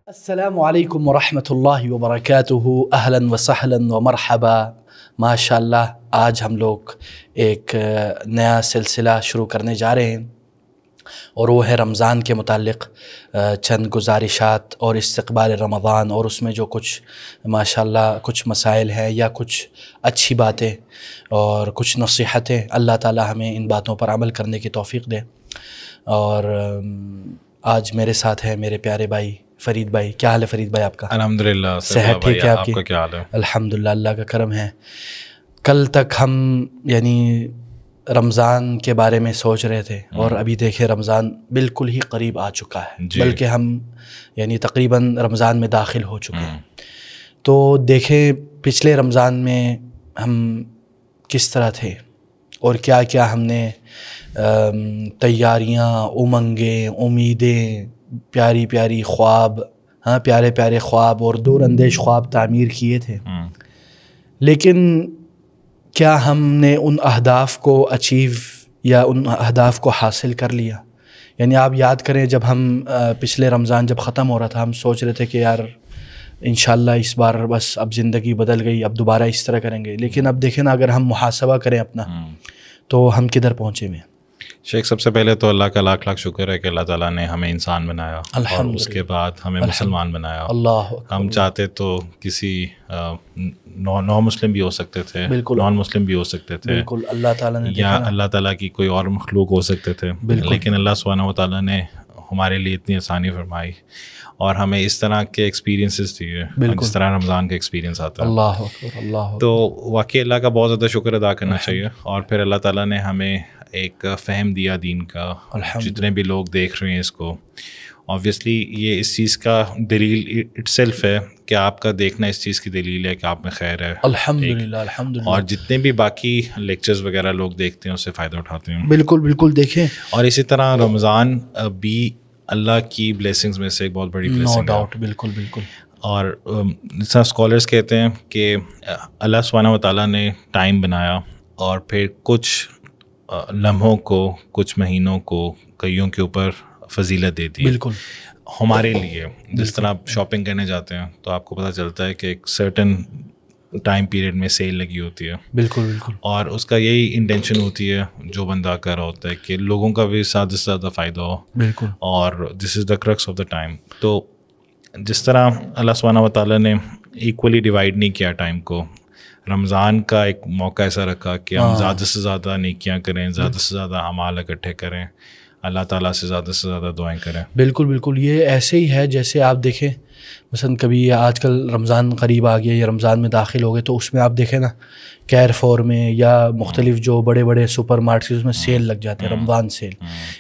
السلام علیکم ورحمۃ اللہ وبرکاتہ، اہلا وسہلا ومرحبا۔ ماشاء اللہ آج ہم لوگ ایک نیا سلسلہ شروع کرنے جا رہے ہیں اور وہ ہے رمضان کے متعلق چند گزارشات اور استقبال رمضان، اور اس میں جو کچھ ماشاء اللہ کچھ مسائل ہیں یا کچھ اچھی باتیں اور کچھ نصیحتیں، اللہ تعالی ہمیں ان باتوں پر عمل کرنے کی توفیق دے۔ اور آج میرے ساتھ ہے میرے پیارے بھائی فرید بھائی۔ کیا حال ہے فرید بھائی آپ کا؟ الحمدللہ صحت ٹھیک ہے آپ کی؟ کا کیا حال ہے؟ الحمدللہ اللہ کا کرم ہے۔ کل تک ہم رمضان کے بارے میں سوچ رہے تھے اور ابھی دیکھیں رمضان بالکل ہی قریب آ چکا ہے، بلکہ ہم تقریباً رمضان میں داخل ہو چکے ہیں۔ تو دیکھیں پچھلے رمضان میں ہم کس طرح تھے اور کیا کیا ہم نے تیاریاں، امنگیں، امیدیں، پیاری پیاری خواب، پیارے پیارے خواب اور دور اندیش خواب تعمیر کیے تھے، لیکن کیا ہم نے ان اہداف کو اچیو یا ان اہداف کو حاصل کر لیا؟ آپ یاد کریں جب ہم پچھلے رمضان جب ختم ہو رہا تھا، ہم سوچ رہے تھے کہ یار انشاءاللہ اس بار بس اب زندگی بدل گئی، اب دوبارہ اس طرح کریں گے، لیکن اب دیکھیں نا اگر ہم محاسبہ کریں اپنا تو ہم کدھر پہنچے ہوئے ہیں۔ شیخ سب سے پہلے تو اللہ کا لاکھ لاکھ شکر ہے کہ اللہ تعالیٰ نے ہمیں انسان بنایا اور اس کے بعد ہمیں مسلمان بنایا۔ اللہ ہم چاہتے تو کسی نان مسلم بھی ہو سکتے تھے، نان مسلم بھی ہو سکتے تھے، بالکل اللہ تعالیٰ نے، یا اللہ تعالیٰ کی کوئی اور مخلوق ہو سکتے تھے، لیکن اللہ سبحانہ و تعالیٰ نے ہمارے لیے اتنی آسانی فرمائی اور ہمیں اس طرح کے ایکسپیرینسز دیے جس طرح رمضان کا ایکسپیرینس آتا ہے۔ اللہ اکبر، اللہ۔ تو واقعی اللہ کا بہت زیادہ شکر ادا کرنا چاہیے، اور پھر اللہ تعالیٰ نے ہمیں ایک فہم دیا دین کا۔ جتنے بھی لوگ دیکھ رہے ہیں اس کو، آبویسلی یہ اس چیز کا دلیل اٹ سیلف ہے کہ آپ کا دیکھنا اس چیز کی دلیل ہے کہ آپ میں خیر ہے، الحمدللہ الحمدللہ، اور جتنے بھی باقی لیکچرز وغیرہ لوگ دیکھتے ہیں اس سے فائدہ اٹھاتے ہیں۔ بالکل بالکل، دیکھیں اور اسی طرح رمضان بھی اللہ کی بلیسنگز میں سے ایک بہت بڑی بلیسنگ ہے، نو ڈاؤٹ، بالکل بالکل۔ اور جس طرح اسکالرس کہتے ہیں کہ اللہ سبحانہ و تعالیٰ نے ٹائم بنایا اور پھر کچھ لمحوں کو، کچھ مہینوں کو کئیوں کے اوپر فضیلت دیتی ہے بالکل ہمارے لیے۔ جس طرح آپ شاپنگ کرنے جاتے ہیں تو آپ کو پتہ چلتا ہے کہ ایک سرٹن ٹائم پیریڈ میں سیل لگی ہوتی ہے، بالکل بالکل، اور اس کا یہی انٹینشن ہوتی ہے جو بندہ کر رہا ہوتا ہے کہ لوگوں کا بھی زیادہ سے زیادہ فائدہ ہو، بالکل، اور this is the crux of the time. تو جس طرح اللہ سبحانہ و تعالیٰ نے ایکولی ڈیوائڈ نہیں کیا ٹائم کو، رمضان کا ایک موقع ایسا رکھا کہ ہم زیادہ سے زیادہ نیکیاں کریں، زیادہ سے زیادہ اعمال اکٹھے کریں، اللہ تعالیٰ سے زیادہ دعائیں کریں۔ بالکل بالکل، یہ ایسے ہی ہے جیسے آپ دیکھیں مثلا کبھی آج کل رمضان قریب آ گیا یا رمضان میں داخل ہو گئے تو اس میں آپ دیکھیں نا کیئر فور میں یا مختلف جو بڑے بڑے سپر مارکیٹس اس میں سیل لگ جاتے ہیں، رمضان سیل۔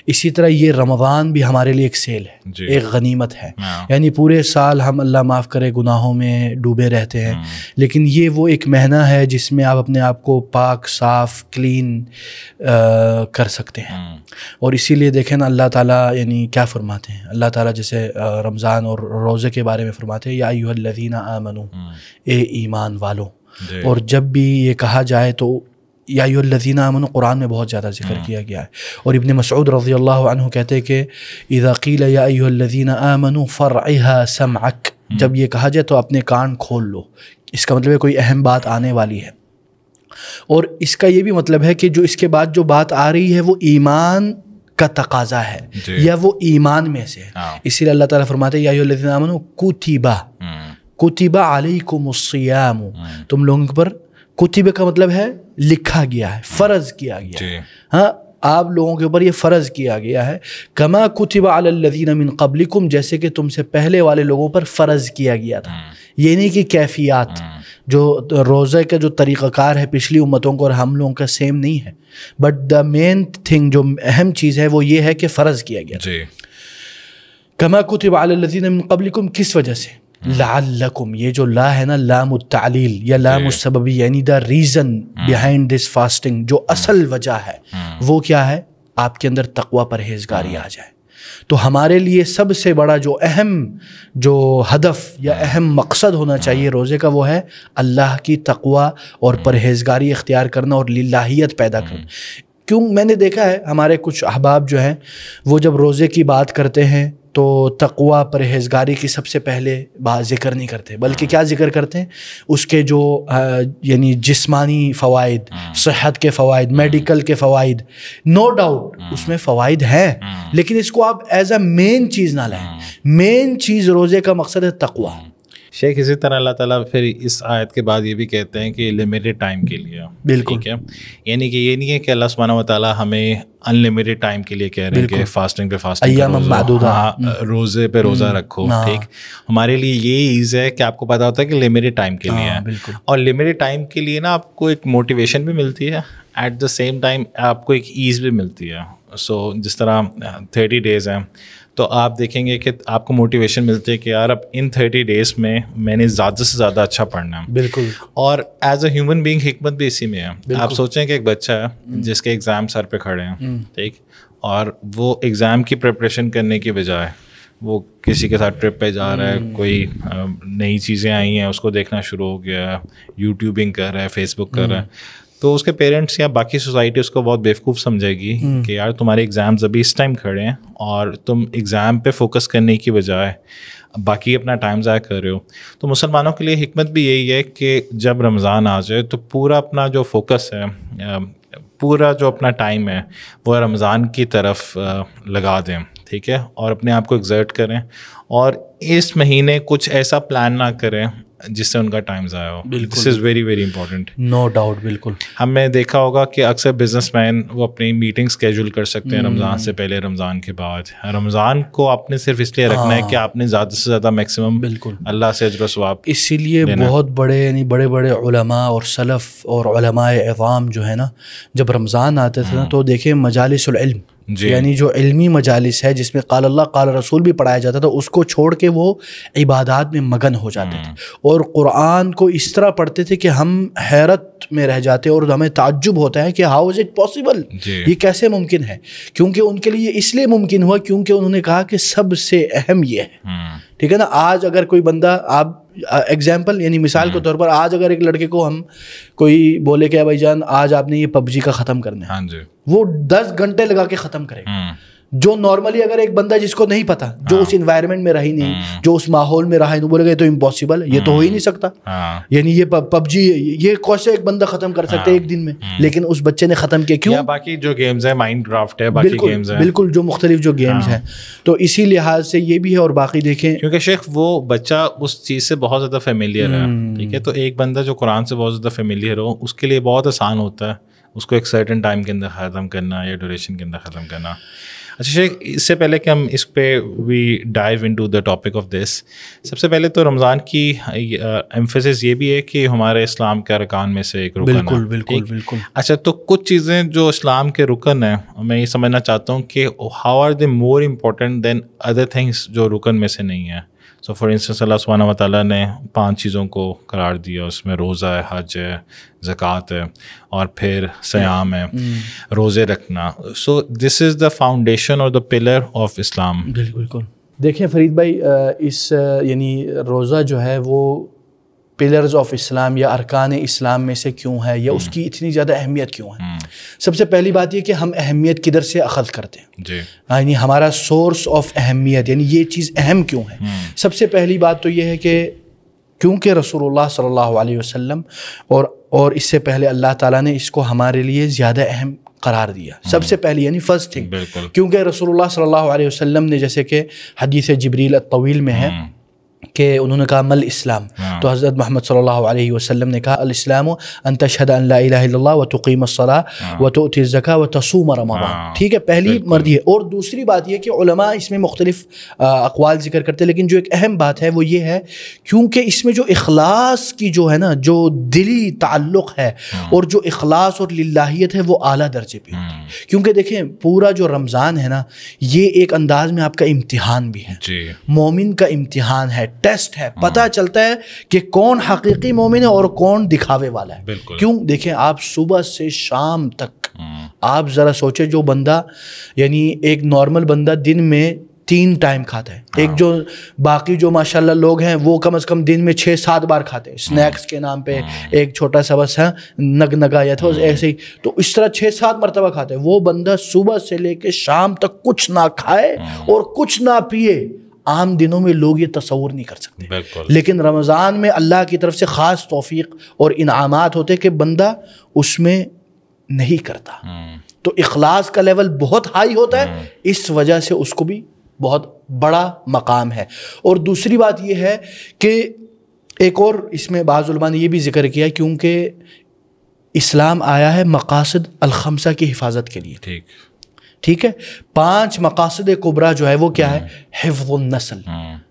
اسی طرح یہ رمضان بھی ہمارے لیے ایک سیل ہے، ایک غنیمت ہے۔ پورے سال ہم اللہ معاف کرے گناہوں میں ڈوبے رہتے ہیں، لیکن یہ وہ ایک مہینہ ہے جس میں آپ اپنے آپ کو پاک صاف کلین کر سکتے ہیں۔ اور اسی لیے دیکھیں نا اللہ تعالیٰ کیا فرماتے ہیں، اللہ تعالیٰ جیسے رمضان اور روزے کے بارے میں فرماتے ہیں یا ایھا الذین آمنوا، اے ایمان والو۔ اور جب بھی یہ کہا جائے تو یا ایھا الذین آمنوا قرآن میں بہت زیادہ ذکر کیا گیا ہے، اور ابن مسعود رضی اللہ عنہ کہتے ہیں کہ اذا قیل یا ایھا الذین آمنوا فرعھا سمعک، جب یہ کہا جائے تو اپنے کان کھول لو، اس کا مطلب ہے کوئی اہم بات آنے والی ہے۔ اور اس کا یہ بھی مطلب ہے کہ جو اس کے بعد جو بات آ رہی ہے وہ ایمان کا تقاضا ہے یا وہ ایمان میں سے ہے۔ اسی لیے اللہ تعالیٰ فرماتے ہیں یا ایھا الذین آمنوا کتب علیکم الصیام، تم لوگوں پر کتب کا مطلب ہے لکھا گیا ہے، فرض کیا گیا ہے، ہاں آپ لوگوں کے اوپر یہ فرض کیا گیا ہے، کما کتب علی الذین من قبلکم، جیسے کہ تم سے پہلے والے لوگوں پر فرض کیا گیا تھا۔ یہ نہیں کہ کیفیات، جو روزے کا جو طریقہ کار ہے پچھلی امتوں کو اور ہم لوگوں کا سیم نہیں ہے، بٹ دا مین تھنگ جو اہم چیز ہے وہ یہ ہے کہ فرض کیا گیا۔ کما کتب علی الذین من قبلکم، کس وجہ سے؟ لعلکم، یہ جو لا ہے نا لام التعلیل یا لام السببی، یعنی the reason behind this fasting, جو اصل وجہ ہے وہ کیا ہے؟ آپ کے اندر تقوی پرہیزگاری آ جائے۔ تو ہمارے لیے سب سے بڑا جو اہم جو ہدف یا اہم مقصد ہونا چاہیے روزے کا وہ ہے اللہ کی تقوی اور پرہیزگاری اختیار کرنا اور للہیت پیدا کرنا۔ کیوں میں نے دیکھا ہے ہمارے کچھ احباب جو ہیں وہ جب روزے کی بات کرتے ہیں تو تقوی پرہیزگاری کی سب سے پہلے بات ذکر نہیں کرتے، بلکہ کیا ذکر کرتے ہیں؟ اس کے جو یعنی جسمانی فوائد، صحت کے فوائد، میڈیکل کے فوائد، نو ڈاؤٹ اس میں فوائد ہیں، لیکن اس کو آپ ایز اے مین چیز نہ لائیں. مین چیز روزے کا مقصد ہے تقوی. شیخ اسی طرح اللہ تعالیٰ پھر اس آیت کے بعد یہ بھی کہتے ہیں کہ لمیٹڈ ٹائم کے لیے. بالکل. ٹھیک ہے، یعنی کہ یہ نہیں ہے کہ اللہ سبحانہ و تعالیٰ ہمیں ان لمیٹڈ ٹائم کے لیے کہہ رہے ہیں کہ فاسٹنگ پہ فاسٹنگ، روزے پہ روزہ رکھو. ٹھیک، ہمارے لیے یہ ایز ہے کہ آپ کو پتا ہوتا ہے کہ لمیٹڈ ٹائم کے لیے ہے، اور لمیٹڈ ٹائم کے لیے نا آپ کو ایک موٹیویشن بھی ملتی ہے، ایٹ دا سیم ٹائم آپ کو ایک ایز بھی ملتی ہے. سو جس طرح 30 days ہیں تو آپ دیکھیں گے کہ آپ کو موٹیویشن ملتی ہے کہ یار اب ان 30 days میں میں نے زیادہ سے زیادہ اچھا پڑھنا ہے. بالکل. اور ایز اے ہیومن بینگ حکمت بھی اسی میں ہے. آپ سوچیں کہ ایک بچہ ہے جس کے ایگزام سر پہ کھڑے ہیں، ٹھیک، اور وہ ایگزام کی پریپریشن کرنے کی بجائے وہ کسی کے ساتھ ٹرپ پہ جا رہا ہے، کوئی نئی چیزیں آئی ہیں اس کو دیکھنا شروع ہو گیا ہے، یوٹیوبنگ کر رہا ہے، فیس بک کر رہا ہے، تو اس کے پیرنٹس یا باقی سوسائٹی اس کو بہت بیوقوف سمجھے گی کہ یار تمہارے ایگزامز ابھی اس ٹائم کھڑے ہیں اور تم ایگزام پہ فوکس کرنے کی بجائے باقی اپنا ٹائم ضائع کر رہے ہو. تو مسلمانوں کے لیے حکمت بھی یہی ہے کہ جب رمضان آ جائے تو پورا اپنا جو فوکس ہے، پورا جو اپنا ٹائم ہے وہ رمضان کی طرف لگا دیں. ٹھیک ہے، اور اپنے آپ کو ایگزرٹ کریں اور اس مہینے کچھ ایسا پلان نہ کریں جس سے ان کا ٹائم ضائع ہو. This is very very important. No doubt. بالکل. ہم نے دیکھا ہوگا کہ اکثر بزنس مین وہ اپنی میٹنگ اسکیجول کر سکتے ہیں رمضان سے پہلے، رمضان کے بعد. رمضان کو آپ نے صرف اس لیے رکھنا ہے کہ آپ نے زیادہ سے زیادہ میکسیمم بالکل اللہ سے اجر و ثواب. اسی لیے بہت بڑے یعنی بڑے بڑے علماء اور سلف اور علماء عوام جو ہے نا، جب رمضان آتے تھے نا تو دیکھیں مجالس العلم، یعنی جو علمی مجالس ہے جس میں قال اللہ قال رسول بھی پڑھایا جاتا تھا، اس کو چھوڑ کے وہ عبادات میں مگن ہو جاتے تھے اور قرآن کو اس طرح پڑھتے تھے کہ ہم حیرت میں رہ جاتے اور ہمیں تعجب ہوتا ہے کہ ہاؤ از اٹ پاسبل، یہ کیسے ممکن ہے. کیونکہ ان کے لیے اس لیے ممکن ہوا کیونکہ انہوں نے کہا کہ سب سے اہم یہ ہے. ٹھیک ہے نا. آج اگر کوئی بندہ، آپ ایگزامپل یعنی مثال کے طور پر، آج اگر ایک لڑکے کو ہم کوئی بولے کہ بھائی جان آج آپ نے یہ PUBG کا ختم کرنا ہے، وہ 10 گھنٹے لگا کے ختم کرے گا. جو نارملی اگر ایک بندہ جس کو نہیں پتا، جو اس انوائرمنٹ میں رہی نہیں، جو اس ماحول میں رہا ہے، بولے گا یہ تو امپاسبل ہے، یہ تو ہو ہی نہیں سکتا. یعنی یہ PUBG یہ کیسے ایک بندہ ختم کر سکتے ایک دن میں، لیکن اس بچے نے ختم کیا. کیوں؟ باقی جو گیمز ہیں، مائنڈ کرافٹ ہے، باقی گیمز ہیں، بالکل جو مختلف جو گیمز ہیں. تو اسی لحاظ سے یہ بھی ہے. اور باقی دیکھیں کیونکہ شیخ وہ بچہ اس چیز سے بہت زیادہ فیملیئر ہے. ٹھیک ہے، تو ایک بندہ جو قرآن سے بہت زیادہ فیملیئر ہو اس کے لیے بہت آسان ہوتا ہے اس کو ایک سرٹن ٹائم کے اندر ختم کرنا یا ڈیوریشن کے اندر ختم کرنا. اچھا شیخ، اس سے پہلے کہ ہم اس پہ we dive into the topic of this, سب سے پہلے تو رمضان کی ایمفیسس یہ بھی ہے کہ ہمارے اسلام کے ارکان میں سے ایک رکن ہے. بالکل بالکل بالکل. اچھا، تو کچھ چیزیں جو اسلام کے رکن ہیں میں یہ سمجھنا چاہتا ہوں کہ how are they more important than other things جو رکن میں سے نہیں ہیں. سو فار انسٹنس اللہ سبحانہ و تعالیٰ نے 5 چیزوں کو قرار دیا، اس میں روزہ ہے، حج ہے، زکوٰۃ ہے، اور پھر سیام ہے، روزے رکھنا. سو دس از دا فاؤنڈیشن اور دا پلر آف اسلام. بالکل. دیکھیں فرید بھائی، اس یعنی روزہ جو ہے وہ پلرز آف اسلام یا ارکان اسلام میں سے کیوں ہے، یا اس کی اتنی زیادہ اہمیت کیوں ہے؟ سب سے پہلی بات یہ کہ ہم اہمیت کدھر سے اخذ کرتے ہیں، یعنی ہمارا سورس آف اہمیت، یعنی یہ چیز اہم کیوں ہے. سب سے پہلی بات تو یہ ہے کہ کیونکہ رسول اللہ صلی اللہ علیہ وسلم اور اس سے پہلے اللہ تعالیٰ نے اس کو ہمارے لیے زیادہ اہم قرار دیا. سب سے پہلی یعنی فرسٹ تھنگ، کیونکہ رسول اللہ صلی اللہ علیہ وسلم نے، جیسے کہ حدیث جبریل الطویل میں ہے کہ انہوں نے کہا مل اسلام، تو حضرت محمد صلی اللہ علیہ وسلم نے کہا الاسلام ان تشہد ان لا الہ الا اللہ وتقیم الصلاۃ وتؤتی الزکاۃ وتصوم رمضان. ٹھیک ہے، پہلی مرضی ہے. اور دوسری بات یہ کہ علماء اس میں مختلف اقوال ذکر کرتے ہیں، لیکن جو ایک اہم بات ہے وہ یہ ہے کیونکہ اس میں جو اخلاص کی جو ہے نا، جو دلی تعلق ہے اور جو اخلاص اور للہیت ہے وہ اعلیٰ درجے پہ ہوتی ہے. کیونکہ دیکھیں پورا جو رمضان ہے نا، یہ ایک انداز میں آپ کا امتحان بھی ہے، مومن کا امتحان ہے، ٹیسٹ ہے. پتہ چلتا ہے کہ کون حقیقی مومن ہے اور کون دکھاوے والا ہے. کیوں؟ دیکھیں آپ صبح سے شام تک آپ ذرا سوچیں، جو بندہ یعنی ایک نارمل بندہ دن میں 3 ٹائم کھاتا ہے. ایک جو باقی جو ماشاءاللہ لوگ ہیں وہ کم از کم دن میں 6-7 بار کھاتے ہیں اسنیکس کے نام پہ, ایک چھوٹا سا بس ہے نگا یا تھا ایسے ہی, تو اس طرح 6-7 مرتبہ کھاتے ہیں. وہ بندہ صبح سے لے کے شام تک کچھ نہ کھائے اور کچھ نہ پیے, عام دنوں میں لوگ یہ تصور نہیں کر سکتے. لیکن رمضان میں اللہ کی طرف سے خاص توفیق اور انعامات ہوتے کہ بندہ اس میں نہیں کرتا, تو اخلاص کا لیول بہت ہائی ہوتا ہے, اس وجہ سے اس کو بھی بہت بڑا مقام ہے. اور دوسری بات یہ ہے کہ ایک اور اس میں بعض علماء نے یہ بھی ذکر کیا کیونکہ اسلام آیا ہے مقاصد الخمسہ کی حفاظت کے لیے. ٹھیک ہے, 5 مقاصد کبریٰ جو ہے وہ کیا ہے؟ حفظ النسل,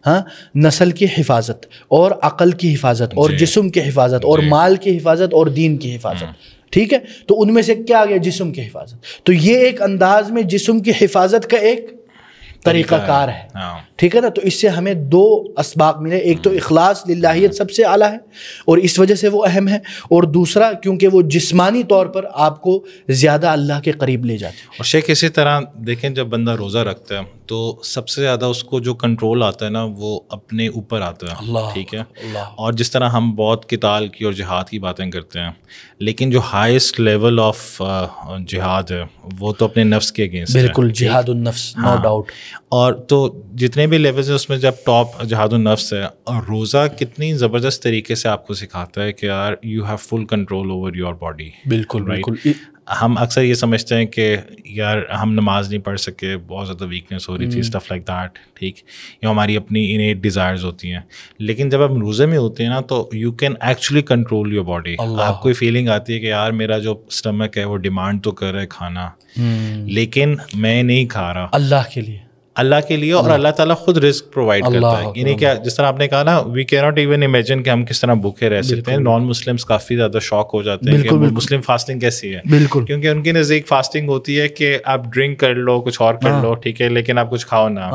ہاں, نسل کی حفاظت اور عقل کی حفاظت اور جسم کی حفاظت اور مال کی حفاظت اور دین کی حفاظت. ٹھیک ہے, تو ان میں سے کیا آ گیا؟ جسم کی حفاظت. تو یہ ایک انداز میں جسم کی حفاظت کا ایک طریقہ کار ہے. ٹھیک ہے نا, تو اس سے ہمیں 2 اسباق ملے. ایک تو اخلاص للہیت سب سے اعلیٰ ہے اور اس وجہ سے وہ اہم ہے, اور دوسرا کیونکہ وہ جسمانی طور پر آپ کو زیادہ اللہ کے قریب لے جاتے ہیں. اور شیخ اسی طرح دیکھیں جب بندہ روزہ رکھتا ہے تو سب سے زیادہ اس کو جو کنٹرول آتا ہے نا وہ اپنے اوپر آتا ہے. ٹھیک ہے, اور جس طرح ہم بہت قتال کی اور جہاد کی باتیں کرتے ہیں, لیکن جو ہائیسٹ لیول آف جہاد ہے وہ تو اپنے نفس کے اگینسٹ ہے. بالکل, جہاد النفس, نو ڈاؤٹ. اور تو جتنے بھی لیولز ہیں اس میں جب ٹاپ جہاد النفس ہے, اور روزہ کتنی زبردست طریقے سے آپ کو سکھاتا ہے کہ یار you have full control over your body. بالکل بالکل. ہم اکثر یہ سمجھتے ہیں کہ یار ہم نماز نہیں پڑھ سکے, بہت زیادہ ویکنیس ہو رہی تھی, اسٹف لائک دیٹ, ٹھیک, یا ہماری اپنی انیٹ ڈیزائرز ہوتی ہیں. لیکن جب ہم روزے میں ہوتے ہیں نا تو you can actually control your body. آپ کو فیلنگ آتی ہے کہ یار میرا جو اسٹمک ہے وہ ڈیمانڈ تو کر رہا ہے کھانا, لیکن میں نہیں کھا رہا, اللہ کے لیے, اللہ کے لیے, اور اللہ تعالیٰ خود رزق پرووائڈ کرتا ہے. یعنی کہ جس طرح آپ نے کہا نا, وی کی ناٹ ایون امیجن کہ ہم کس طرح بھوکے رہ سکتے ہیں. نان مسلمس کافی زیادہ شاک ہو جاتے ہیں کہ مسلم فاسٹنگ کیسی ہے. بالکل, کیونکہ ان کے نزدیک فاسٹنگ ہوتی ہے کہ آپ ڈرنک کر لو, کچھ اور کر لو, ٹھیک ہے, لیکن آپ کچھ کھاؤ نہ.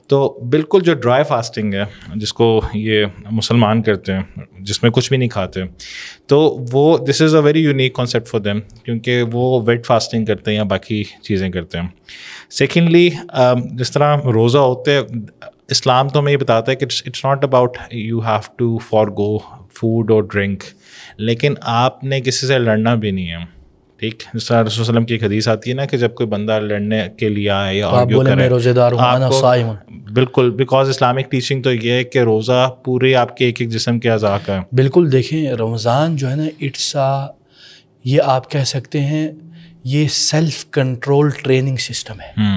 تو بالکل جو ڈرائی فاسٹنگ ہے جس کو یہ مسلمان کرتے ہیں, جس میں کچھ بھی نہیں کھاتے, تو وہ this is a very unique concept for them, کیونکہ وہ ویٹ فاسٹنگ کرتے ہیں یا باقی چیزیں کرتے ہیں. سیکنڈلی جس طرح روزہ ہوتے ہیں, اسلام تو ہمیں یہ بتاتا ہے کہ it's not about you have to forgo food اور ڈرنک, لیکن آپ نے کسی سے لڑنا بھی نہیں ہے. ٹھیک, جس طرح رسول صلی اللہ علیہ وسلم کی ایک حدیث آتی ہے نا کہ جب کوئی بندہ لڑنے کے لیے آئے یا آرگیو کرے, بالکل, بیکاز اسلامک ٹیچنگ تو یہ ہے کہ روزہ پورے آپ کے ایک ایک جسم کے اعضاء کا ہے. بالکل, دیکھیں رمضان جو ہے نا اٹس یہ آپ کہہ سکتے ہیں یہ سیلف کنٹرول ٹریننگ سسٹم ہے.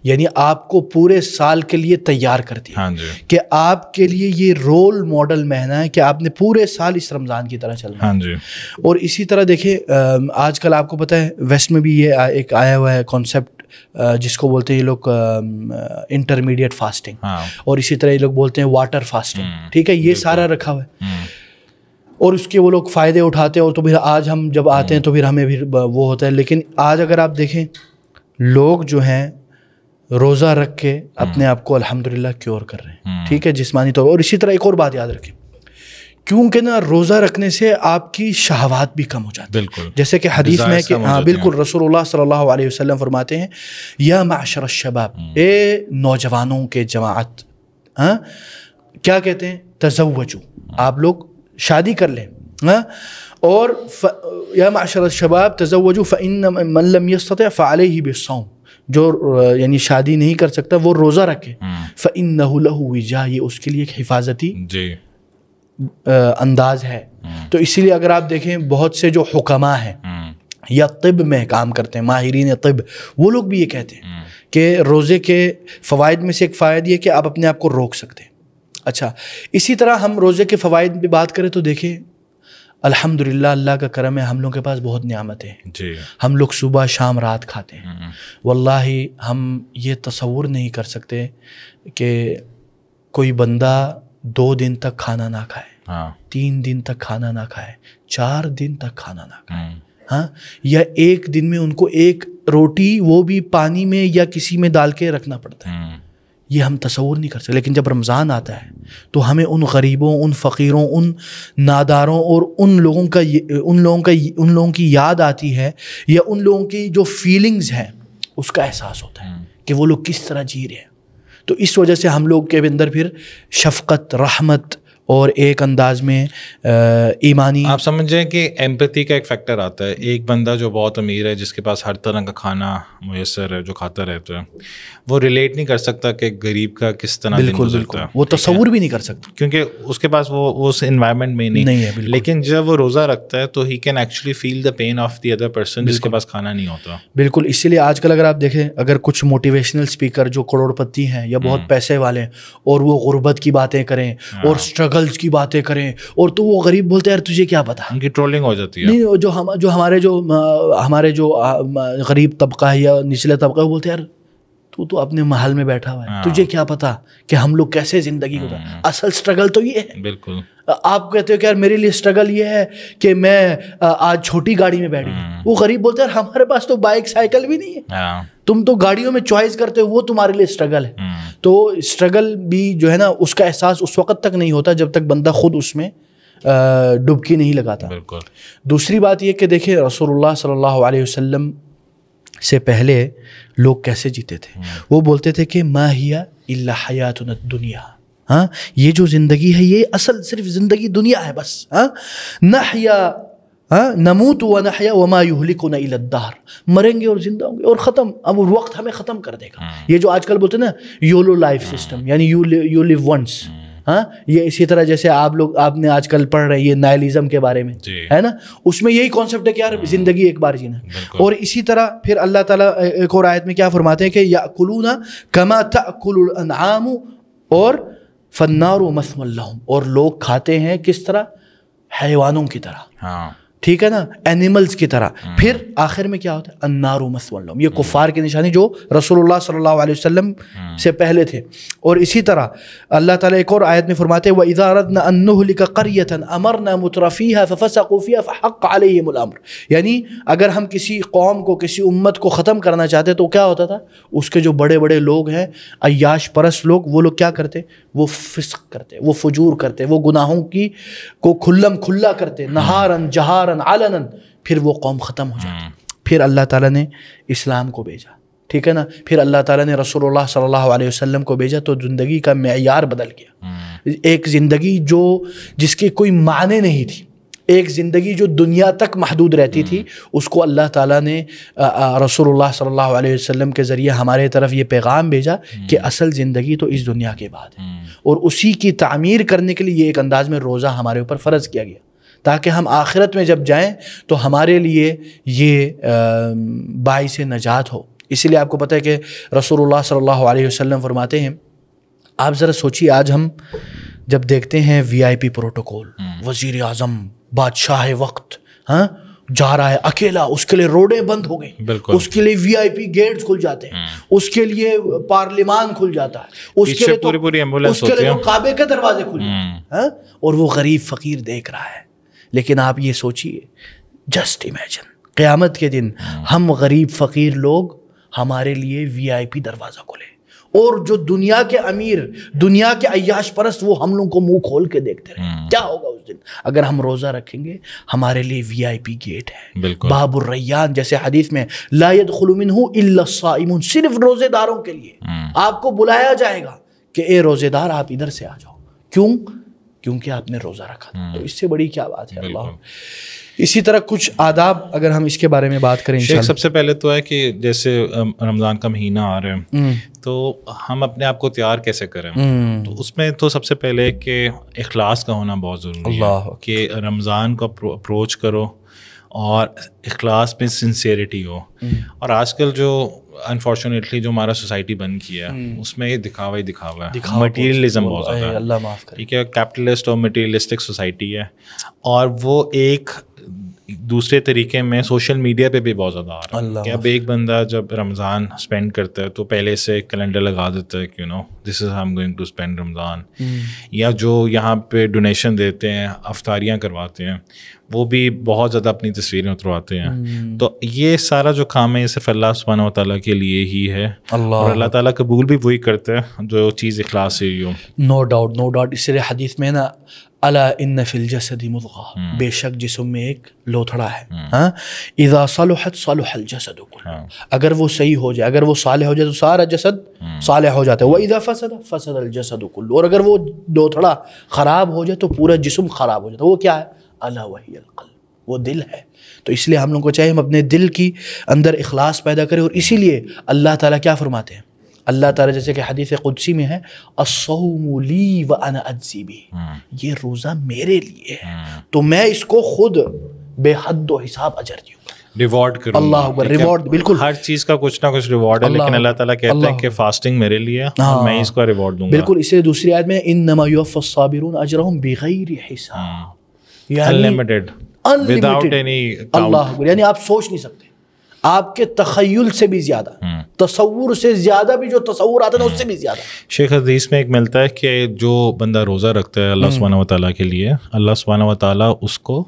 یعنی آپ کو پورے سال کے لیے تیار کرتی ہے کہ آپ کے لیے یہ رول ماڈل مہینہ ہے کہ آپ نے پورے سال اس رمضان کی طرح چلنا ہے. اور اسی طرح دیکھیں آج کل آپ کو پتہ ہے ویسٹ میں بھی یہ ایک آیا ہوا ہے کانسیپٹ جس کو بولتے ہیں یہ لوگ انٹرمیڈیٹ فاسٹنگ, اور اسی طرح یہ لوگ بولتے ہیں واٹر فاسٹنگ. ٹھیک ہے, یہ سارا رکھا ہوا ہے اور اس کے وہ لوگ فائدے اٹھاتے ہیں. اور تو پھر آج ہم جب آتے ہیں تو پھر ہمیں بھی وہ ہوتا ہے. لیکن آج اگر آپ دیکھیں لوگ جو ہیں روزہ رکھ کے اپنے آپ کو الحمدللہ کیور کر رہے ہیں. ٹھیک ہے, جسمانی طور. اور اسی طرح ایک اور بات یاد رکھیں, کیونکہ نا روزہ رکھنے سے آپ کی شہوات بھی کم ہو جاتی ہیں. جیسے کہ حدیث میں کہ ہاں بالکل رسول اللہ صلی اللہ علیہ وسلم فرماتے ہیں یا معشر الشباب, اے نوجوانوں کے جماعت, ہاں کیا کہتے ہیں, تزوجوا, آپ لوگ شادی کر لیں. اور یا معشر الشباب تزوجوا فإن من لم يستطع فعليه بالصوم, جو یعنی شادی نہیں کر سکتا وہ روزہ رکھے. فإنه له وجاء, یہ اس کے لیے ایک حفاظتی انداز ہے. تو اسی لیے اگر آپ دیکھیں بہت سے جو حکماء ہیں یا طب میں کام کرتے ہیں, ماہرین طب, وہ لوگ بھی یہ کہتے ہیں کہ روزے کے فوائد میں سے ایک فائدہ یہ کہ آپ اپنے آپ کو روک سکتے ہیں. اچھا, اسی طرح ہم روزے کے فوائد پہ بات کریں تو دیکھیں الحمدللہ اللہ کا کرم ہے, ہم لوگوں کے پاس بہت نعمتیں ہیں. ہم لوگ صبح شام رات کھاتے ہیں. واللہ ہم یہ تصور نہیں کر سکتے کہ کوئی بندہ 2 دن تک کھانا نہ کھائے, 3 دن تک کھانا نہ کھائے, 4 دن تک کھانا نہ کھائے, ہاں, یا ایک دن میں ان کو ایک روٹی وہ بھی پانی میں یا کسی میں ڈال کے رکھنا پڑتا ہے. یہ ہم تصور نہیں کر سکتے. لیکن جب رمضان آتا ہے تو ہمیں ان غریبوں, ان فقیروں, ان ناداروں اور ان لوگوں کی یاد آتی ہے, یا ان لوگوں کی جو فیلنگز ہیں اس کا احساس ہوتا ہے کہ وہ لوگ کس طرح جی رہے ہیں. تو اس وجہ سے ہم لوگ کے اندر پھر شفقت، رحمت اور ایک انداز میں ایمانی، آپ سمجھیں کہ ایمپتھی کا ایک فیکٹر آتا ہے. ایک بندہ جو بہت امیر ہے، جس کے پاس ہر طرح کا کھانا میسر ہے، جو کھاتا رہتا ہے، وہ ریلیٹ نہیں کر سکتا کہ غریب کا کس طرح دن گزرتا ہے. وہ تصور بھی نہیں کر سکتا کیونکہ اس کے پاس وہ اس انوائرمنٹ میں نہیں ہے. لیکن جب وہ روزہ رکھتا ہے تو he can actually feel the pain of the other person جس کے پاس کھانا نہیں ہوتا. بالکل. اسی لیے آج کل اگر آپ دیکھیں، اگر کچھ موٹیویشنل اسپیکر جو کروڑ پتی ہیں یا بہت پیسے والے ہیں، اور وہ غربت کی باتیں کریں اور اسٹرگلز کی باتیں کریں، اور تو وہ غریب بولتے ہیں یار تجھے کیا پتا. ان کی ٹرولنگ ہو جاتی ہے. نہیں، جو ہمارے جو غریب طبقہ ہے یا نچلے طبقہ ہے، وہ بولتے ہیں یار تو اپنے محل میں بیٹھا ہوا ہے، تجھے کیا پتا کہ ہم لوگ کیسے زندگی گزار. اصل اسٹرگل تو یہ ہے. بالکل. آپ کہتے ہو کہ یار میرے لیے اسٹرگل یہ ہے کہ میں آج چھوٹی گاڑی میں بیٹھ گیا. وہ غریب بولتے ہیں ہمارے پاس تو بائک سائیکل بھی نہیں ہے، تم تو گاڑیوں میں چوائس کرتے ہو، وہ تمہارے لیے اسٹرگل ہے. تو اسٹرگل بھی جو ہے نا، اس کا احساس اس وقت تک نہیں ہوتا جب تک بندہ خود اس میں ڈبکی نہیں لگاتا. بالکل. دوسری بات یہ کہ دیکھیں رسول اللہ صلی اللہ علیہ وسلم سے پہلے لوگ کیسے جیتے تھے. وہ بولتے تھے کہ ما ہی الا حیاتنا الدنیا، ہاں یہ جو زندگی ہے یہ اصل صرف زندگی دنیا ہے بس. نحیا نموت و نحیا وما یہلکنا الا الدہر، مریں گے اور زندہ ہوں گے اور ختم، اب وقت ہمیں ختم کر دے گا. یہ جو آج کل بولتے ہیں نا یولو لائف سسٹم، یعنی یو لیو ونس. ہاں یہ اسی طرح جیسے آپ نے آج کل پڑھ رہے یہ نائلزم کے بارے میں ہے نا، اس میں یہی کانسیپٹ ہے کہ یار زندگی ایک بار جینا. اور اسی طرح پھر اللہ تعالیٰ ایک اور آیت میں کیا فرماتے ہیں کہ یأکلون کما تأکل الانعام اور فالنار مثوی لہم، اور لوگ کھاتے ہیں کس طرح؟ حیوانوں کی طرح. ٹھیک ہے نا، اینیملز کی طرح. پھر آخر میں کیا ہوتا ہے؟ النار مثوی لہم. یہ کفار کی نشانی جو رسول اللہ صلی اللہ علیہ وسلم سے پہلے تھے. اور اسی طرح اللہ تعالیٰ ایک اور آیت میں فرماتے ہیں وَإِذَا أَرَدْنَا أَن نُهْلِكَ قَرْيَةً أَمَرْنَا مُتْرَفِيهَا فَفَسَقُوا فِيهَا فَحَقَّ عَلَيْهِمُ الْأَمْرُ. یعنی اگر ہم کسی قوم کو، کسی امت کو ختم کرنا چاہتے تو کیا ہوتا تھا؟ اس کے جو بڑے بڑے لوگ ہیں، عیاش پرست لوگ، وہ لوگ کیا کرتے؟ وہ فسق کرتے، وہ فجور کرتے، وہ گناہوں کی کو کھلم کھلا کرتے، نہارن جہارن علنا. پھر وہ قوم ختم ہو جاتی. پھر اللہ تعالیٰ نے اسلام کو بھیجا. ٹھیک ہے نا، پھر اللہ تعالیٰ نے رسول اللہ صلی اللہ علیہ وسلم کو بھیجا تو زندگی کا معیار بدل گیا. ایک زندگی جس کی کوئی معنی نہیں تھی، ایک زندگی جو دنیا تک محدود رہتی تھی، اس کو اللہ تعالیٰ نے رسول اللہ صلی اللہ علیہ وسلم کے ذریعے ہمارے طرف یہ پیغام بھیجا کہ اصل زندگی تو اس دنیا کے بعد ہے. اور اسی کی تعمیر کرنے کے لیے یہ ایک انداز میں روزہ ہمارے اوپر فرض کیا گیا، تاکہ ہم آخرت میں جب جائیں تو ہمارے لیے یہ باعث نجات ہو. اسی لیے آپ کو پتہ ہے کہ رسول اللہ صلی اللہ علیہ وسلم فرماتے ہیں، آپ ذرا سوچیے آج ہم جب دیکھتے ہیں وی آئی پی پروٹوکول، وزیر اعظم بادشاہ وقت جا رہا ہے اکیلا، اس کے لیے روڈیں بند ہو گئی، اس کے لیے وی آئی پی گیٹس کھل جاتے ہیں، اس کے لیے پارلیمان کھل جاتا ہے، اس کے لیے کعبے کے دروازے کھل جاتے ہیں، اور وہ غریب فقیر دیکھ رہا ہے. لیکن آپ یہ سوچئے، جسٹ امیجن قیامت کے دن ہم غریب فقیر لوگ، ہمارے لیے وی آئی پی دروازہ کھلے، اور جو دنیا کے امیر، دنیا کے عیاش پرست، وہ ہم لوگوں کو منہ کھول کے دیکھتے رہے. کیا ہوگا اس دن؟ اگر ہم روزہ رکھیں گے ہمارے لیے وی آئی پی گیٹ ہے، باب الریان، جیسے حدیث میں لا يدخل منہ الا الصائمون، صرف روزے داروں کے لیے آپ کو بلایا جائے گا کہ اے روزے دار آپ ادھر سے آ جاؤ. کیوں؟ کیونکہ آپ نے روزہ رکھا. تو اس سے بڑی کیا بات ہے. اللہ. اسی طرح کچھ آداب اگر ہم اس کے بارے میں بات کریں، شیخ سب سے پہلے تو ہے کہ جیسے رمضان کا مہینہ آ رہا ہے تو ہم اپنے آپ کو تیار کیسے کریں. تو اس میں تو سب سے پہلے کہ اخلاص کا ہونا بہت ضروری ہے، کہ رمضان کو اپروچ کرو اور اخلاص میں سنسیئرٹی ہو. اور آج کل جو انفارچونیٹلی جو ہمارا سوسائٹی بن کیا ہے، اس میں یہ دکھاوا ہی دکھاوا ہے، مٹیریلزم بہت زیادہ ہے. اللہ معاف کرے. ٹھیک ہے، کیپٹلسٹ اور مٹیریلسٹک سوسائٹی ہے، اور وہ ایک دوسرے طریقے میں سوشل میڈیا پہ بھی بہت زیادہ آ رہا ہے کہ اب ایک بندہ جب رمضان اسپینڈ کرتا ہے تو پہلے سے کیلنڈر لگا دیتا ہے کہ this is I am going to spend Ramadan. یا جو یہاں پہ ڈونیشن دیتے ہیں، افطاریاں کرواتے ہیں، وہ بھی بہت زیادہ اپنی تصویریں اترواتے ہیں. تو یہ سارا جو کام ہے یہ صرف اللہ سبحانہ و تعالیٰ کے لیے ہی ہے, اور اللہ تعالیٰ قبول بھی وہی کرتے ہیں جو چیز اخلاص سے ہی ہو. No doubt. اس لیے حدیث میں نا الا ان فی الجسد مضغہ, بے شک جسم میں ایک لوتھڑا ہے, ہاں, اذا صلحت صلح الجسد کلہ, اگر وہ صحیح ہو جائے, اگر وہ صالح ہو جائے تو سارا جسد صالح ہو جاتا ہے. واذا فسد فسد الجسد کلہ, اور اگر وہ لوتھڑا خراب ہو جائے تو پورا جسم خراب ہو جاتا ہے. وہ کیا ہے؟ الا وہی القلب, وہ دل ہے. تو اس لیے ہم لوگوں کو چاہیے ہم اپنے دل کی اندر اخلاص پیدا کریں, اور اسی لیے اللہ تعالیٰ کیا فرماتے ہیں, اللہ تعالیٰ جیسے کہ حدیث قدسی میں ہے الصوم لی وانا اجزی بہ, یہ روزہ میرے لیے ہے تو میں اس کو خود بے حد و حساب اجر دوں گا, ریوارڈ کروں. اللہ اکبر, ریوارڈ. بالکل ہر چیز کا کچھ نہ کچھ ریوارڈ ہے, لیکن اللہ تعالیٰ کہتے ہیں کہ فاسٹنگ میرے لیے اور میں اس کا ریوارڈ دوں گا. بالکل. اس لیے دوسری آیت میں انما یوفی الصابرون اجرهم بغیر حساب, unlimited without any count. اللہ اکبر, یعنی آپ سوچ نہیں سکتے, آپ کے تخیل سے بھی زیادہ, تصور سے زیادہ بھی, جو تصور آتا ہے اس سے بھی زیادہ. شیخ حدیث میں ایک ملتا ہے کہ جو بندہ روزہ رکھتا ہے اللہ سبحانہ و تعالیٰ کے لیے, اللہ سبحانہ و تعالیٰ اس کو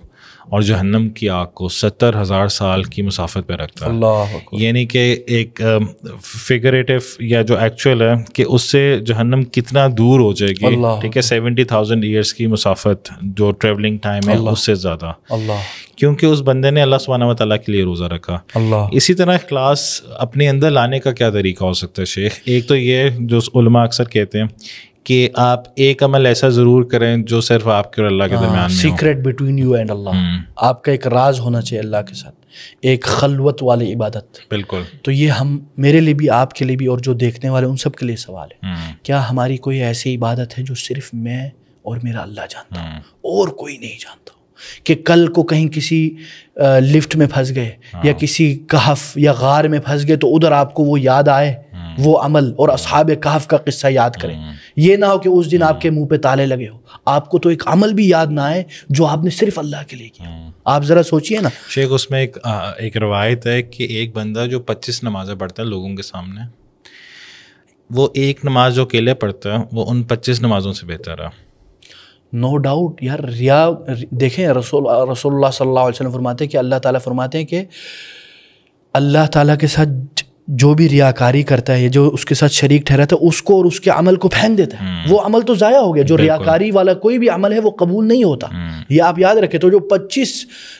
اور جہنم کی آگ کو 70,000 سال کی مسافت پہ رکھتا ہے. اللہ اکبر. یعنی کہ ایک فگریٹو یا جو ایکچوئل ہے کہ اس سے جہنم کتنا دور ہو جائے گی, ٹھیک ہے, 70,000 ایئرس کی مسافت جو ٹریولنگ ٹائم ہے اس سے زیادہ, اللہ, کیونکہ اس بندے نے اللہ سبحانہ و تعالیٰ کے لیے روزہ رکھا. اللہ. اسی طرح اخلاص اپنے اندر لانے کا کیا طریقہ ہو سکتا ہے شیخ؟ ایک تو یہ جو علماء اکثر کہتے ہیں کہ آپ ایک عمل ایسا ضرور کریں جو صرف آپ کے اور اللہ کے درمیان میں ہو, سیکرٹ بٹوین یو اینڈ اللہ, آپ کا ایک راز ہونا چاہیے اللہ کے ساتھ, ایک خلوت والی عبادت. بالکل. تو یہ ہم, میرے لیے بھی, آپ کے لیے بھی, اور جو دیکھنے والے ان سب کے لیے سوال ہے, کیا ہماری کوئی ایسی عبادت ہے جو صرف میں اور میرا اللہ جانتا ہوں اور کوئی نہیں جانتا, کہ کل کو کہیں کسی لفٹ میں پھنس گئے یا کسی کہف یا غار میں پھنس گئے تو ادھر آپ کو وہ یاد آئے وہ عمل, اور اصحاب کہف کا قصہ یاد کریں. یہ نہ ہو کہ اس دن آپ کے منہ پہ تالے لگے ہو, آپ کو تو ایک عمل بھی یاد نہ آئے جو آپ نے صرف اللہ کے لیے کیا. آپ ذرا سوچئے نا شیخ, اس میں ایک روایت ہے کہ ایک بندہ جو 25 نمازیں پڑھتا ہے لوگوں کے سامنے, وہ ایک نماز جو اکیلے پڑھتا ہے وہ ان 25 نمازوں سے بہتر ہے. نو ڈاؤٹ یار. ریا دیکھیں, رسول اللہ صلی اللہ علیہ وسلم فرماتے ہیں کہ اللہ تعالیٰ فرماتے ہیں کہ اللہ تعالیٰ کے ساتھ جو بھی ریاکاری کرتا ہے, جو اس کے ساتھ شریک ٹھہراتا ہے, اس کو اور اس کے عمل کو پھینک دیتا ہے. وہ عمل تو ضائع ہو گیا. جو ریاکاری والا کوئی بھی عمل ہے وہ قبول نہیں ہوتا, یہ آپ یاد رکھیں. تو جو 25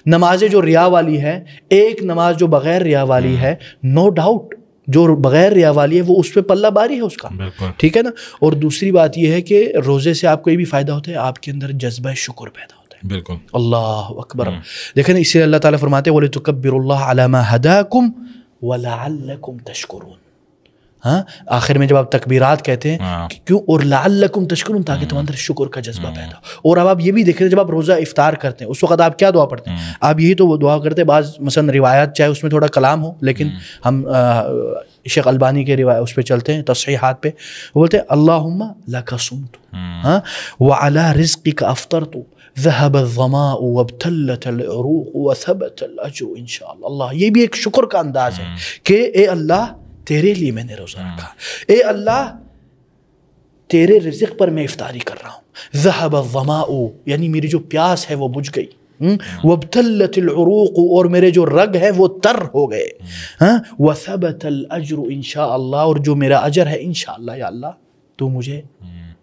نمازیں جو ریا والی ہے, ایک نماز جو بغیر ریا والی ہے, نو ڈاؤٹ جو بغیر ریا والی ہے وہ اس پہ پلہ باری ہے اس کا, ٹھیک ہے نا. اور دوسری بات یہ ہے کہ روزے سے آپ کو یہ بھی فائدہ ہوتا ہے, آپ کے اندر جذبہ شکر پیدا ہوتا ہے. بالکل. اللہ اکبر. دیکھیں نا, اس لیے اللہ تعالیٰ فرماتے ہیں وَلِتُكَبِّرُوا اللَّهَ عَلَى مَا هَدَاكُمْ وَلَعَلَّكُمْ تَشْكُرُونَ. ہاں, آخر میں جب آپ تکبیرات کہتے ہیں کیوں, اور لعلکم تشکرون, تاکہ تمہارے اندر شکر کا جذبہ پیدا ہو. اور اب آپ یہ بھی دیکھیں جب آپ روزہ افطار کرتے ہیں اس وقت آپ کیا دعا پڑھتے ہیں؟ آپ یہی تو دعا کرتے ہیں. بعض مثلا روایات چاہے اس میں تھوڑا کلام ہو, لیکن ہم شیخ البانی کے روایت اس پہ چلتے ہیں, تصحیحات پہ, وہ بولتے ہیں اللہم لک صمت وعلی رزقک افطرت ذهب الظماء وابتلت العروق وثبت الاجر انشاءاللہ. اللہ, یہ بھی ایک شکر کا انداز ہے کہ اے اللہ تیرے لیے میں نے روزہ رکھا, اے اللہ تیرے رزق پر میں افطاری کر رہا ہوں. ذهب الظماء یعنی میری جو پیاس ہے وہ بجھ گئی, وابتلت العروق اور میرے جو رگ ہیں وہ تر ہو گئے, وثبت الاجر انشاءاللہ اور جو میرا اجر ہے انشاءاللہ یا اللہ تو مجھے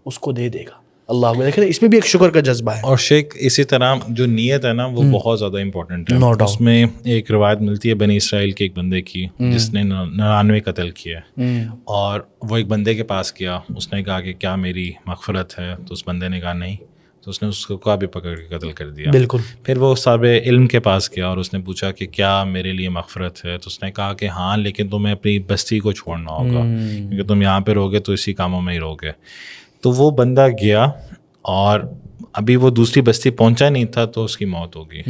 اس کو دے دے گا. اللہ دیکھیں اس میں بھی ایک شکر کا جذبہ ہے. اور شیخ اسی طرح جو نیت ہے نا وہ بہت زیادہ امپورٹنٹ ہے. اس میں ایک روایت ملتی ہے بنی اسرائیل کے ایک بندے کی جس نے 99 قتل کیا, اور وہ ایک بندے کے پاس گیا, اس نے کہا کہ کیا میری مغفرت ہے؟ تو اس بندے نے کہا نہیں, تو اس نے اس کو بھی پکڑ کے قتل کر دیا. بالکل. پھر وہ صاحب علم کے پاس گیا اور اس نے پوچھا کہ کیا میرے لیے مغفرت ہے؟ تو اس نے کہا کہ ہاں, لیکن تمہیں اپنی بستی کو چھوڑنا ہوگا, کیونکہ تم یہاں پہ رہو گے تو اسی کاموں میں ہی رہو گے. تو وہ بندہ گیا اور ابھی وہ دوسری بستی پہنچا نہیں تھا تو اس کی موت ہو گئی.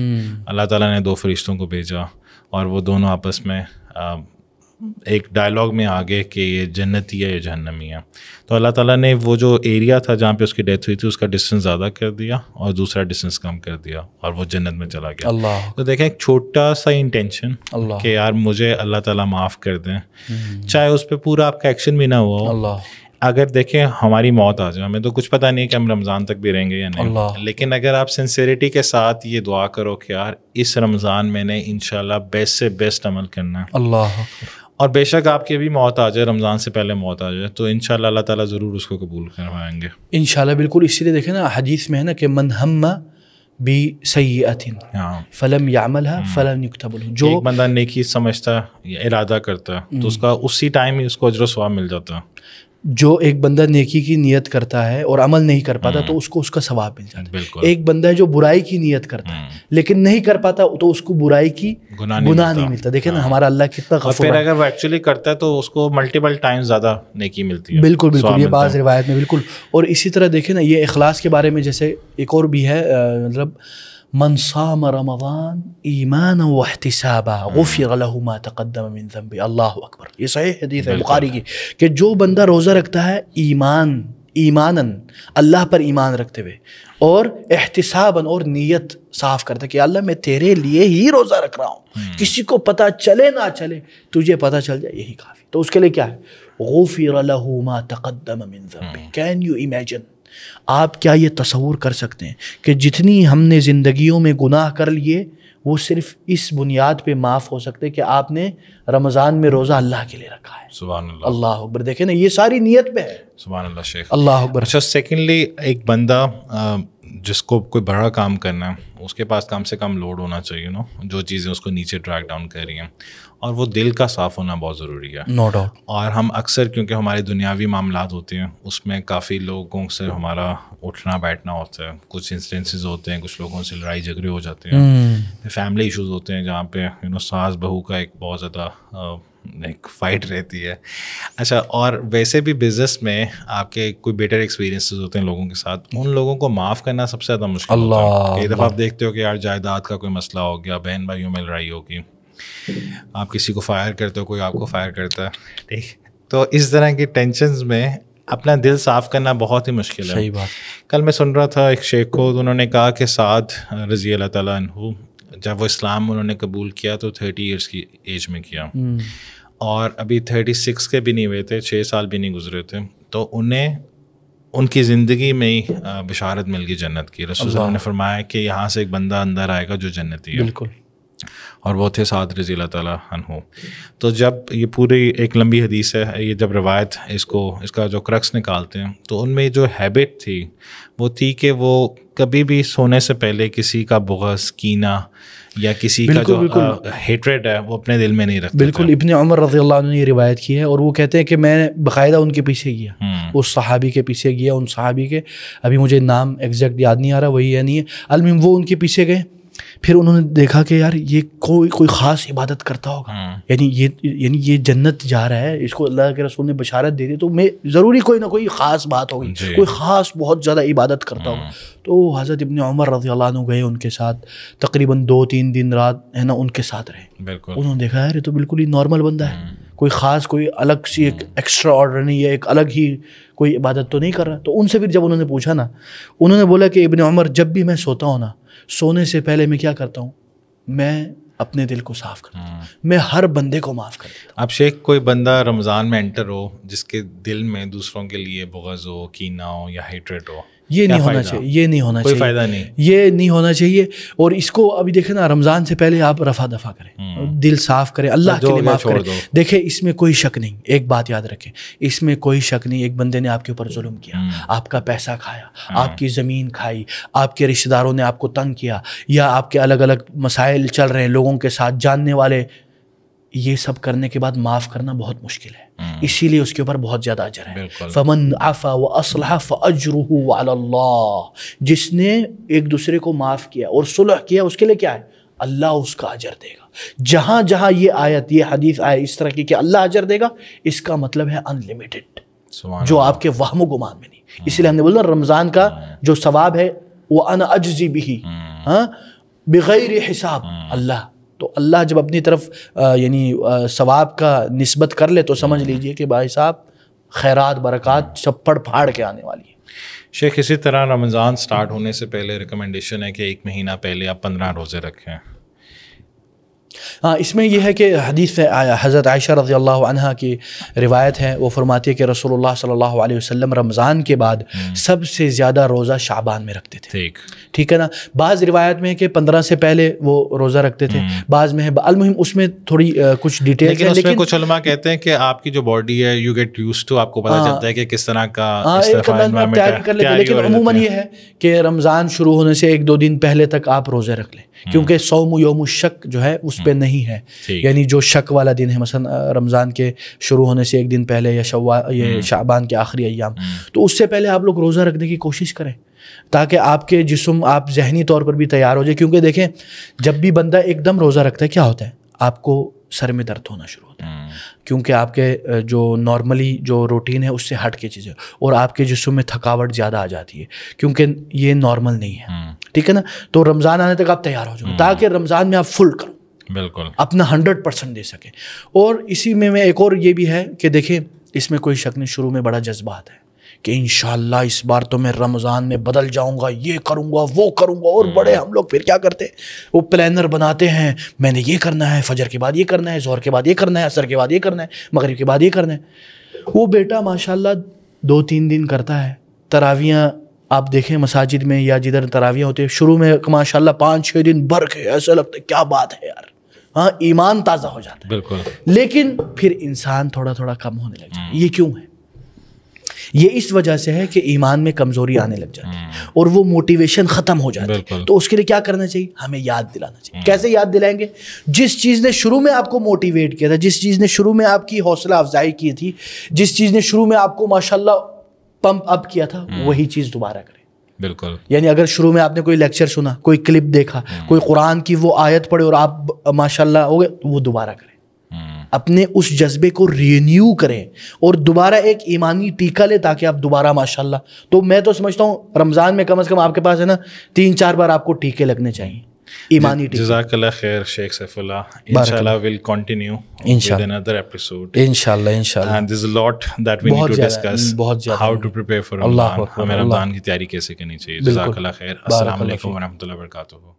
اللہ تعالیٰ نے 2 فرشتوں کو بھیجا اور وہ دونوں آپس میں ایک ڈائلاگ میں آ گئے کہ یہ جنتی ہے یہ جہنمی ہے. تو اللہ تعالیٰ نے وہ جو ایریا تھا جہاں پہ اس کی ڈیتھ ہوئی تھی اس کا ڈسٹینس زیادہ کر دیا اور دوسرا ڈسٹینس کم کر دیا اور وہ جنت میں چلا گیا. اللہ. تو دیکھیں ایک چھوٹا سا انٹینشن کہ یار مجھے اللہ تعالیٰ معاف کر دیں, چاہے اس پہ پورا آپ کا ایکشن بھی نہ ہوا ہو, اگر دیکھیں ہماری موت آ جائے, ہمیں تو کچھ پتہ نہیں ہے کہ ہم رمضان تک بھی رہیں گے یا نہیں, لیکن اگر آپ سنسیریٹی کے ساتھ یہ دعا کرو کہ یار اس رمضان میں نے انشاءاللہ بیسٹ سے بیسٹ عمل کرنا ہے, اللہ, اور بے شک آپ کی بھی موت آ جائے, رمضان سے پہلے موت آ جائے, تو انشاءاللہ اللہ تعالیٰ ضرور اس کو قبول کروائیں گے انشاءاللہ. بالکل, اسی لیے دیکھیں نا حدیث میں ہے نا کہ من ہم بسیئۃ فلم یعملها فلن یکتب له, جو ایک بندہ نیکی سمجھتا ہے یا ارادہ کرتا ہے تو اس کا اسی ٹائم ہی اس کو اجر و ثواب مل جاتا ہے. جو ایک بندہ نیکی کی نیت کرتا ہے اور عمل نہیں کر پاتا تو اس کو اس کا ثواب مل جاتا ہے. ایک بندہ ہے جو برائی کی نیت کرتا ہے لیکن نہیں کر پاتا تو اس کو برائی کی گناہ نہیں ملتا. دیکھیں نا ہمارا اللہ کتنا غفور ہے. پھر اگر وہ ایکچولی کرتا ہے تو اس کو ملٹیپل ٹائم زیادہ نیکی ملتی ہے. بالکل بالکل, یہ بعض روایت میں بالکل. اور اسی طرح دیکھیں نا یہ اخلاص کے بارے میں جیسے ایک اور بھی ہے, مطلب من صام رمضان ایمانا واحتسابا غفر له ما تقدم من ذنبه. اللہ اکبر, یہ صحیح حدیث ہے بخاری کی کہ جو بندہ روزہ رکھتا ہے ایماناً اللہ پر ایمان رکھتے ہوئے اور احتساباً اور نیت صاف کرتا ہے کہ اللہ میں تیرے لیے ہی روزہ رکھ رہا ہوں, کسی کو پتہ چلے نہ چلے تجھے پتہ چل جائے یہی کافی. تو اس کے لیے کیا ہے, غفر له ما تقدم من ذنبه. کین یو امیجن, آپ کیا یہ تصور کر سکتے ہیں کہ جتنی ہم نے زندگیوں میں گناہ کر لیے وہ صرف اس بنیاد پہ معاف ہو سکتے کہ آپ نے رمضان میں روزہ اللہ کے لیے رکھا ہے. سبحان اللہ, اللہ اکبر. دیکھیں نا یہ ساری نیت پہ ہے. سبحان اللہ شیخ, اللہ اکبر. اچھا, سیکنڈلی ایک بندہ جس کو کوئی بڑا کام کرنا ہے اس کے پاس کم سے کم لوڈ ہونا چاہیے, جو چیزیں اس کو نیچے ڈریگ ڈاؤن کر رہی ہیں, اور وہ دل کا صاف ہونا بہت ضروری ہے. No doubt. اور ہم اکثر کیونکہ ہمارے دنیاوی معاملات ہوتے ہیں اس میں کافی لوگوں سے ہمارا اٹھنا بیٹھنا ہوتا ہے, کچھ انسٹنسز ہوتے ہیں, کچھ لوگوں سے لڑائی جھگڑے ہو جاتے ہیں, فیملی ایشوز ہوتے ہیں جہاں پہ ساس بہو کا ایک بہت زیادہ ایک فائٹ رہتی ہے. اچھا, اور ویسے بھی بزنس میں آپ کے کوئی بیٹر ایکسپیرینسز ہوتے ہیں لوگوں کے ساتھ, ان لوگوں کو معاف کرنا سب سے زیادہ مشکل ہوتا ہے. کئی دفعہ آپ دیکھتے ہو کہ یار جائیداد کا کوئی مسئلہ ہو گیا, بہن بھائیوں میں لڑائی ہوگی, آپ کسی کو فائر کرتے ہو, کوئی آپ کو فائر کرتا ہے, ٹھیک, تو اس طرح کی ٹینشنز میں اپنا دل صاف کرنا بہت ہی مشکل ہے. صحیح بات. کل میں سن رہا تھا ایک شیخ کو, تو انہوں نے کہا کہ سعد رضی اللہ تعالیٰ عنہ جب وہ اسلام انہوں نے قبول کیا تو 30 ایئرس کی ایج میں کیا, اور ابھی 36 کے بھی نہیں ہوئے تھے, 6 سال بھی نہیں گزرے تھے, تو انہیں ان کی زندگی میں ہی بشارت مل گئی جنت کی. رسول اللہ نے فرمایا کہ یہاں سے ایک بندہ اندر آئے گا جو جنتی ہے. بالکل. اور وہ تھے سعد رضی اللہ تعالیٰ عنہ. تو جب یہ پوری ایک لمبی حدیث ہے, یہ جب روایت اس کا جو کرکس نکالتے ہیں تو ان میں جو ہیبٹ تھی وہ تھی کہ وہ کبھی بھی سونے سے پہلے کسی کا بغض, کینہ یا کسی کا جو ہیٹریڈ ہے وہ اپنے دل میں نہیں رکھتے. بالکل. ابن عمر رضی اللہ عنہ نے یہ روایت کی ہے, اور وہ کہتے ہیں کہ میں باقاعدہ ان کے پیچھے گیا, اس صحابی کے پیچھے گیا, ان صحابی کے, ابھی مجھے نام ایگزیکٹ یاد نہیں آ رہا, وہی ہے نہیں ہے, المہم وہ ان کے پیچھے گئے. پھر انہوں نے دیکھا کہ یار یہ کوئی خاص عبادت کرتا ہوگا, یعنی یہ جنت جا رہا ہے, اس کو اللہ کے رسول نے بشارت دے دی, تو میں ضروری کوئی نہ کوئی خاص بات ہوگی, کوئی خاص بہت زیادہ عبادت کرتا ہوگا. تو حضرت ابن عمر رضی اللہ عنہ گئے ان کے ساتھ, تقریباً 2-3 دن رات ہے نا ان کے ساتھ رہے. انہوں نے دیکھا یار یہ تو بالکل ہی نارمل بندہ ہے, کوئی خاص کوئی الگ سی ایک ایکسٹرا آرڈر نہیں ہے, ایک الگ ہی کوئی عبادت تو نہیں کر رہا. تو ان سے پھر جب انہوں نے پوچھا نا, انہوں نے بولا کہ ابن عمر جب بھی میں سوتا ہوں نا, سونے سے پہلے میں کیا کرتا ہوں, میں اپنے دل کو صاف کرتا ہوں, میں ہر بندے کو معاف کر دیتا ہوں. اب شیخ کوئی بندہ رمضان میں انٹر ہو جس کے دل میں دوسروں کے لیے بغض ہو, کینہ ہو یا ہیٹریٹ ہو, یہ نہیں ہونا چاہیے, یہ نہیں ہونا چاہیے, کوئی فائدہ نہیں, یہ نہیں ہونا چاہیے. اور اس کو ابھی دیکھیں نا, رمضان سے پہلے آپ رفع دفع کریں, دل صاف کریں, اللہ کے لیے معاف کریں. دیکھیں اس میں کوئی شک نہیں, ایک بات یاد رکھیں, اس میں کوئی شک نہیں, ایک بندے نے آپ کے اوپر ظلم کیا, آپ کا پیسہ کھایا, آپ کی زمین کھائی, آپ کے رشتہ داروں نے آپ کو تنگ کیا, یا آپ کے الگ الگ مسائل چل رہے ہیں لوگوں کے ساتھ, جاننے والے, یہ سب کرنے کے بعد معاف کرنا بہت مشکل ہے, اسی لیے اس کے اوپر بہت زیادہ اجر ہے. فمن عفا واصلح فاجرہ علی اللہ, جس نے ایک دوسرے کو معاف کیا اور صلح کیا, اس کے لیے کیا ہے, اللہ اس کا اجر دے گا. جہاں جہاں یہ آیت, یہ حدیث آئے اس طرح کی کہ اللہ اجر دے گا, اس کا مطلب ہے انلمیٹڈ, جو آپ کے وہم و گمان میں نہیں. اسی لیے ہم نے بولا رمضان کا جو ثواب ہے وہ انا اجزی بہ بغیر حساب. اللہ تو اللہ جب اپنی طرف یعنی ثواب کا نسبت کر لے تو سمجھ لیجئے کہ بھائی صاحب خیرات برکات سب پڑ پھاڑ کے آنے والی ہے. شیخ اسی طرح رمضان سٹارٹ ہونے سے پہلے ریکمنڈیشن ہے کہ 1 مہینہ پہلے آپ 15 روزے رکھیں. ہاں اس میں یہ ہے کہ حدیث حضرت عائشہ رضی اللہ عنہا کی روایت ہے، وہ فرماتی ہے کہ رسول اللہ صلی اللہ علیہ وسلم رمضان کے بعد سب سے زیادہ روزہ شعبان میں رکھتے تھے، ٹھیک ہے نا. بعض روایت میں ہے کہ 15 سے پہلے وہ روزہ رکھتے تھے، بعض میں ہے، المہم اس میں تھوڑی کچھ ڈیٹیل ہے، لیکن کچھ علماء کہتے ہیں کہ آپ کی جو باڈی ہے یو گیٹ یوزڈ ٹو، آپ کو پتہ چلتا ہے کہ کس طرح کا تیاری کر لیتے. لیکن عموماً یہ ہے کہ رمضان شروع ہونے سے 1-2 دن پہلے تک آپ روزے رک لیں، کیونکہ صوم یوم الشک جو ہے اس پہ نہیں ہے، یعنی جو شک والا دن ہے مثلا رمضان کے شروع ہونے سے 1 دن پہلے یا یہ شعبان کے آخری ایام، تو اس سے پہلے آپ لوگ روزہ رکھنے کی کوشش کریں تاکہ آپ کے جسم، آپ ذہنی طور پر بھی تیار ہو جائے. کیونکہ دیکھیں جب بھی بندہ ایک دم روزہ رکھتا ہے کیا ہوتا ہے، آپ کو سر میں درد ہونا شروع ہوتا ہے، کیونکہ آپ کے جو نارملی جو روٹین ہے اس سے ہٹ کے چیزیں، اور آپ کے جسم میں تھکاوٹ زیادہ آ جاتی ہے کیونکہ یہ نارمل نہیں ہے، ٹھیک ہے نا. تو رمضان آنے تک آپ تیار ہو جاؤ تاکہ رمضان میں آپ فل کرو، بالکل اپنا 100% دے سکیں. اور اسی میں ایک اور یہ بھی ہے کہ دیکھیں اس میں کوئی شک نہیں، شروع میں بڑا جذبات ہے کہ انشاءاللہ اس بار تو میں رمضان میں بدل جاؤں گا، یہ کروں گا وہ کروں گا. اور بڑے ہم لوگ پھر کیا کرتے ہیں، وہ پلانر بناتے ہیں، میں نے یہ کرنا ہے، فجر کے بعد یہ کرنا ہے، ظہر کے بعد یہ کرنا ہے، عصر کے بعد یہ کرنا ہے، مغرب کے بعد یہ کرنا ہے. وہ بیٹا ماشاءاللہ 2-3 دن کرتا ہے. تراویاں آپ دیکھیں مساجد میں یا جدھر تراویاں ہوتی ہے، شروع میں ماشاءاللہ 5-6 دن بھر کے ایسا لگتا ہے کیا بات ہے یار، ہاں ایمان تازہ ہو جاتا ہے. بالکل. لیکن پھر انسان تھوڑا تھوڑا کم ہونے لگ جاتا ہے. یہ کیوں ہے؟ یہ اس وجہ سے ہے کہ ایمان میں کمزوری آنے لگ جاتی ہے اور وہ موٹیویشن ختم ہو جاتی ہے. تو اس کے لیے کیا کرنا چاہیے، ہمیں یاد دلانا چاہیے. کیسے یاد دلائیں گے؟ جس چیز نے شروع میں آپ کو موٹیویٹ کیا تھا، جس چیز نے شروع میں آپ کی حوصلہ افزائی کی تھی، جس چیز نے شروع میں آپ کو ماشاءاللہ پمپ اپ کیا تھا، وہی چیز دوبارہ کریں. بالکل. یعنی اگر شروع میں آپ نے کوئی لیکچر سنا، کوئی کلپ دیکھا، کوئی قرآن کی وہ آیت پڑھے اور آپ ماشاءاللہ ہو گئے، وہ دوبارہ کریں. اپنے اس جذبے کو رینیو کریں اور دوبارہ ایک ایمانی ٹیکہ لیں تاکہ آپ دوبارہ ماشاءاللہ. تو میں تو سمجھتا ہوں رمضان میں کم از کم آپ کے پاس ہے نا 3-4 بار آپ کو ٹیکے لگنے چاہیے، ایمانی ٹیکے. جزاک اللہ خیر شیخ سیف اللہ. انشاءاللہ we'll continue with another episode. انشاءاللہ. And there's a lot that we need to discuss. How to prepare for Ramadan. ہمیں رمضان کی تیاری کیسے کرنی چاہیے. جزاک اللہ خیر. السلام علیکم ورحمۃ اللہ وبرکاتہ.